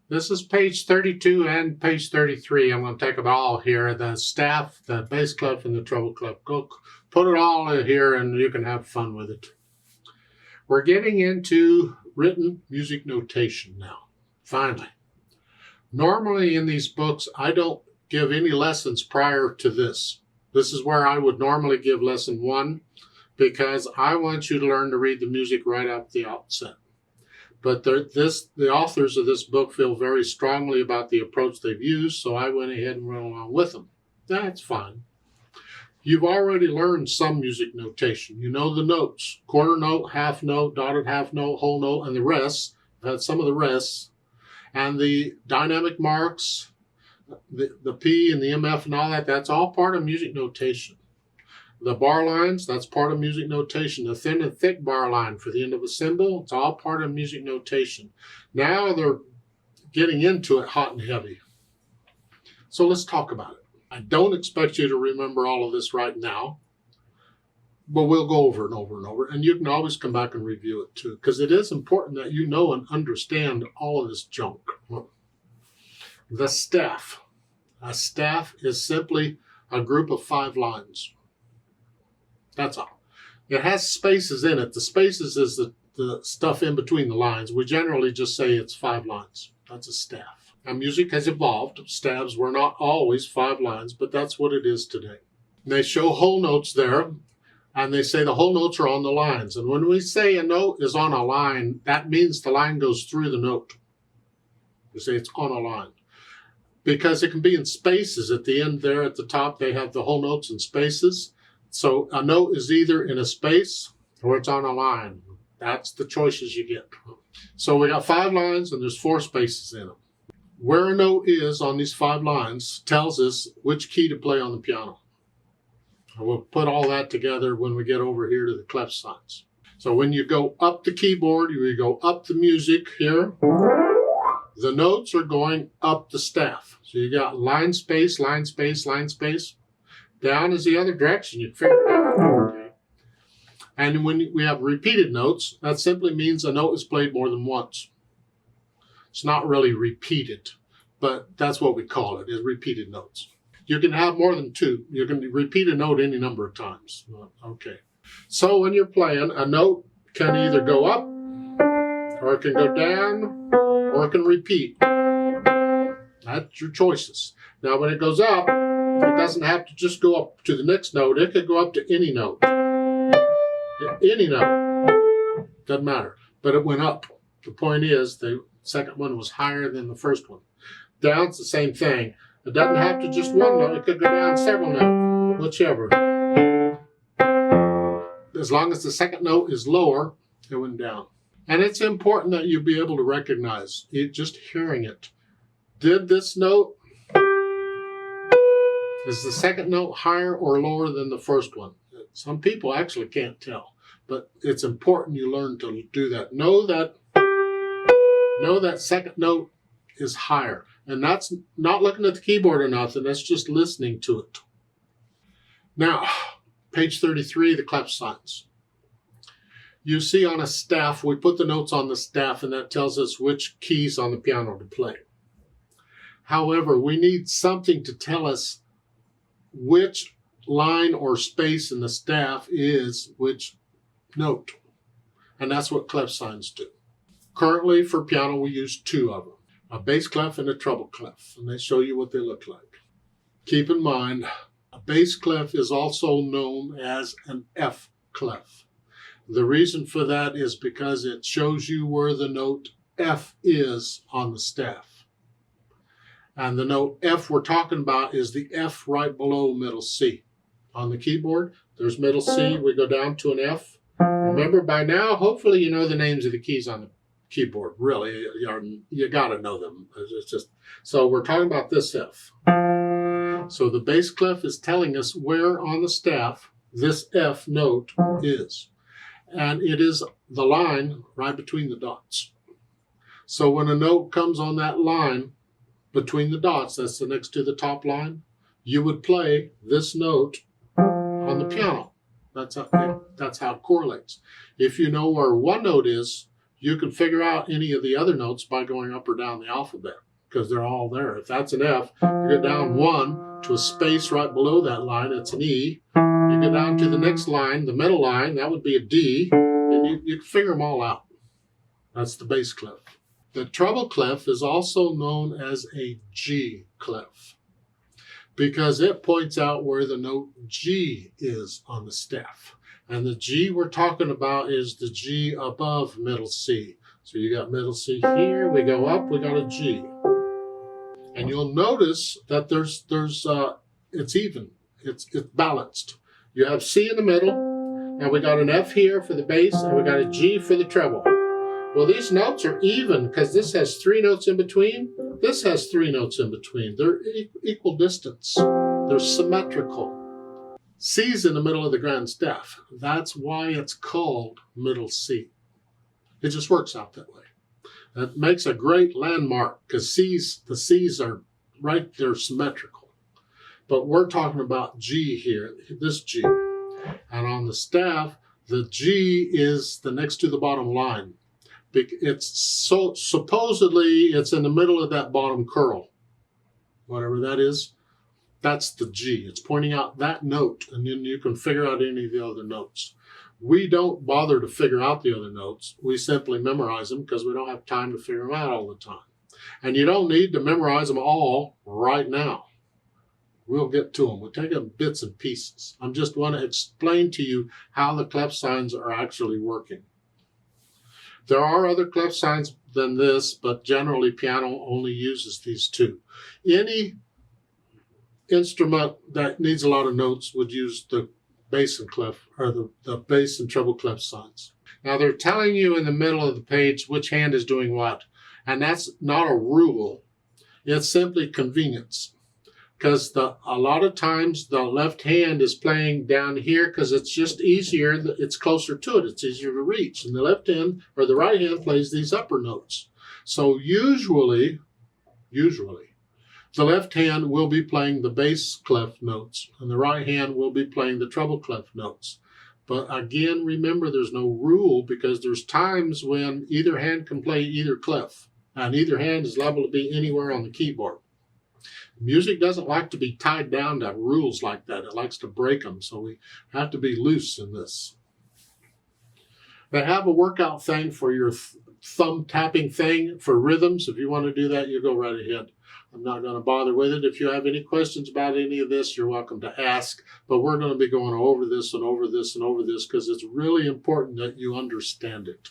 This is page 32 and page 33. I'm going to take them all here. The staff, the bass clef, and the treble clef. Go put it all in here and you can have fun with it. We're getting into written music notation now, finally. Normally in these books, I don't give any lessons prior to this. This is where I would normally give lesson 1 because I want you to learn to read the music right out the outset. But the authors of this book feel very strongly about the approach they've used, so I went ahead and went along with them. That's fine. You've already learned some music notation. You know the notes: quarter note, half note, dotted half note, whole note, and the rests. I've had some of the rests. And the dynamic marks, the P and the MF and all that, that's all part of music notation. The bar lines, that's part of music notation. The thin and thick bar line for the end of a cymbal, it's all part of music notation. Now they're getting into it hot and heavy. So let's talk about it. I don't expect you to remember all of this right now, but we'll go over and over and over. And you can always come back and review it too, because it is important that you know and understand all of this junk. The staff. A staff is simply a group of 5 lines. That's all. It has spaces in it. The spaces is the stuff in between the lines. We generally just say it's 5 lines. That's a staff. Now, music has evolved. Staves were not always 5 lines, but that's what it is today. And they show whole notes there, and they say the whole notes are on the lines. And when we say a note is on a line, that means the line goes through the note. We say it's on a line. Because it can be in spaces at the end there at the top. They have the whole notes in spaces. So a note is either in a space or it's on a line. That's the choices you get. So we got 5 lines and there's 4 spaces in them. Where a note is on these 5 lines tells us which key to play on the piano. And we'll put all that together when we get over here to the clef signs. So when you go up the keyboard, you go up the music here. The notes are going up the staff. So you got line space, line space, line space. Down is the other direction. You figure it out. Okay. And when we have repeated notes, that simply means a note is played more than once. It's not really repeated, but that's what we call it, is repeated notes. You can have more than 2. You can repeat a note any number of times. Okay. So when you're playing, a note can either go up, or it can go down, or it can repeat. That's your choices. Now when it goes up, it doesn't have to just go up to the next note. It could go up to any note. Any note. Doesn't matter. But it went up. The point is the second one was higher than the first one. Down's the same thing. It doesn't have to just one note. It could go down several notes. Whichever. As long as the second note is lower, it went down. And it's important that you be able to recognize it just hearing it. Did this note, is the second note higher or lower than the first one? Some people actually can't tell, but it's important you learn to do that. Know that second note is higher. And that's not looking at the keyboard or nothing, that's just listening to it. Now, page 33, the clef signs. You see on a staff, we put the notes on the staff, and that tells us which keys on the piano to play. However, we need something to tell us which line or space in the staff is which note. And that's what clef signs do. Currently, for piano, we use 2 of them. A bass clef and a treble clef. And they show you what they look like. Keep in mind, a bass clef is also known as an F clef. The reason for that is because it shows you where the note F is on the staff. And the note F we're talking about is the F right below middle C. On the keyboard, there's middle C. We go down to an F. Remember, by now, hopefully you know the names of the keys on the keyboard. Really, you got to know them. It's just, so we're talking about this F. So the bass clef is telling us where on the staff this F note is. And it is the line right between the dots. So when a note comes on that line between the dots, that's the next to the top line, you would play this note on the piano. That's how it correlates. If you know where one note is, You can figure out any of the other notes by going up or down the alphabet, because they're all there. If that's an F, you go down 1 to a space right below that line, it's an E. You go down to the next line, the middle line, that would be a D, and you can figure them all out. That's the bass clef. The treble clef is also known as a G clef, because it points out where the note G is on the staff. And the G we're talking about is the G above middle C. So you got middle C here, we go up, we got a G. And you'll notice that it's even, it's balanced. You have C in the middle, and we got an F here for the bass, and we got a G for the treble. Well, these notes are even because this has 3 notes in between. This has 3 notes in between. They're equal distance. They're symmetrical. C's in the middle of the grand staff. That's why it's called middle C. It just works out that way. That makes a great landmark because the C's are right there symmetrical. But we're talking about G here, this G. And on the staff, the G is the next to the bottom line. Supposedly it's in the middle of that bottom curl, whatever that is. That's the G. It's pointing out that note, and then you can figure out any of the other notes. We don't bother to figure out the other notes. We simply memorize them because we don't have time to figure them out all the time. And you don't need to memorize them all right now. We'll get to them. We'll take them bits and pieces. I just want to explain to you how the clef signs are actually working. There are other clef signs than this, but generally piano only uses these 2. Any instrument that needs a lot of notes would use the bass and clef, or the bass and treble clef signs. Now they're telling you in the middle of the page which hand is doing what, and that's not a rule. It's simply convenience. Because a lot of times the left hand is playing down here because it's just easier, it's closer to it, it's easier to reach. And the left hand or the right hand plays these upper notes. So usually, the left hand will be playing the bass clef notes and the right hand will be playing the treble clef notes. But again, remember there's no rule because there's times when either hand can play either clef and either hand is liable to be anywhere on the keyboard. Music doesn't like to be tied down to rules like that. It likes to break them, so we have to be loose in this. They have a workout thing for your thumb tapping thing for rhythms. If you want to do that, you go right ahead. I'm not going to bother with it. If you have any questions about any of this, you're welcome to ask. But we're going to be going over this and over this and over this because it's really important that you understand it.